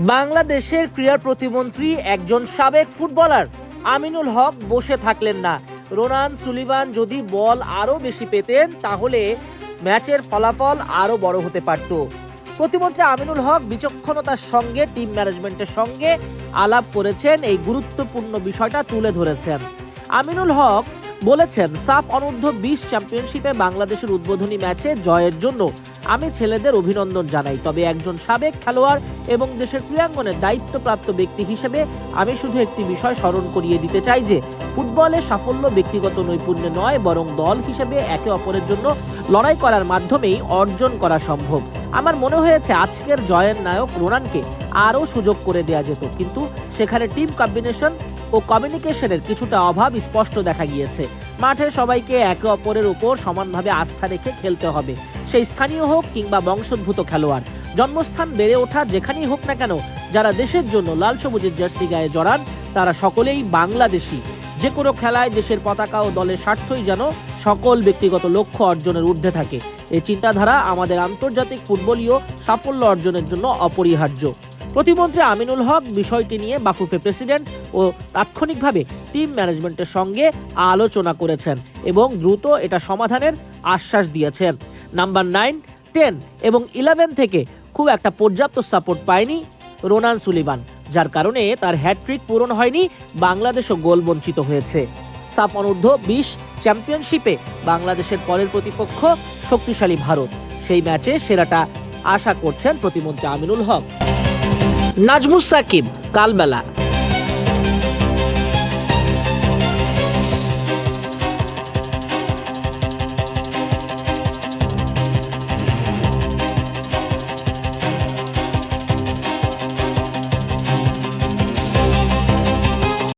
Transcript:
বাংলাদেশের ক্রীড়া প্রতিমন্ত্রী একজন সাবেক ফুটবলার আমিনুল হক বসে থাকলেন না। রোনান সুলিভান যদি বল আরও বেশি পেতেন তাহলে ম্যাচের ফলাফল আরও বড় হতে পারত। প্রতিমন্ত্রী আমিনুল হক বিচক্ষণতার সঙ্গে টিম ম্যানেজমেন্টের সঙ্গে আলাপ করেছেন, এই গুরুত্বপূর্ণ বিষয়টা তুলে ধরেছেন। আমিনুল হক বলেছেন, সাফ অনূর্ধ্ব 20 চ্যাম্পিয়নশিপে বাংলাদেশের উদ্বোধনী ম্যাচে জয়ের জন্য আমি ছেলেদের অভিনন্দন জানাই। তবে একজন সাবেক খেলোয়াড় এবং দেশের ক্রীড়াঙ্গনের দায়িত্বপ্রাপ্ত ব্যক্তি হিসেবে আমি শুধু একটি বিষয় স্মরণ করিয়ে দিতে চাই যে ফুটবলে সাফল্য ব্যক্তিগত নৈপুণ্যে নয়, বরং দল হিসেবে একে অপরের জন্য লড়াই করার মাধ্যমেই অর্জন করা সম্ভব। আমার মনে হয়েছে আজকের জয়ের নায়ক রোনানকে আরও সুযোগ করে দেওয়া যেত, কিন্তু সেখানে টিম কম্বিনেশন ও কমিউনিকেশনের কিছুটা অভাব স্পষ্ট দেখা গিয়েছে। মাঠে সবাইকে একে অপরের উপর সমানভাবে আস্থা রেখে খেলতে হবে, সেই স্থানীয় হোক কিংবা বংশোদ্ভূত খেলোয়াড়। জন্মস্থান বেড়ে ওঠা যেখানেই হোক না কেন, যারা দেশের জন্য লাল সবুজের জার্সি গায়ে জড়ান তারা সকলেই বাংলাদেশি। যে কোনো খেলায় দেশের পতাকা ও দলের স্বার্থই যেন সকল ব্যক্তিগত লক্ষ্য অর্জনের ঊর্ধ্বে থাকে। এই চিন্তাধারা আমাদের আন্তর্জাতিক ফুটবলীয় সাফল্য অর্জনের জন্য অপরিহার্য। প্রতিমন্ত্রী আমিনুল হক বিষয়টি নিয়ে বাফুফে প্রেসিডেন্ট ও তাৎক্ষণিকভাবে টিম ম্যানেজমেন্টের সঙ্গে আলোচনা করেছেন এবং দ্রুত এটা সমাধানের আশ্বাস দিয়েছেন। নাম্বার 9, 10 এবং 11 থেকে খুব একটা পর্যাপ্ত সাপোর্ট পায়নি রোনান সুলিভান, যার কারণে তার হ্যাটট্রিক পূরণ হয়নি, বাংলাদেশও গোল বঞ্চিত হয়েছে। সাফ অনূর্ধ্ব 20 চ্যাম্পিয়নশিপে বাংলাদেশের পরের প্রতিপক্ষ শক্তিশালী ভারত, সেই ম্যাচে সেরাটা আশা করছেন প্রতিমন্ত্রী আমিনুল হক। নাজমুস সাকিব, কালবেলা।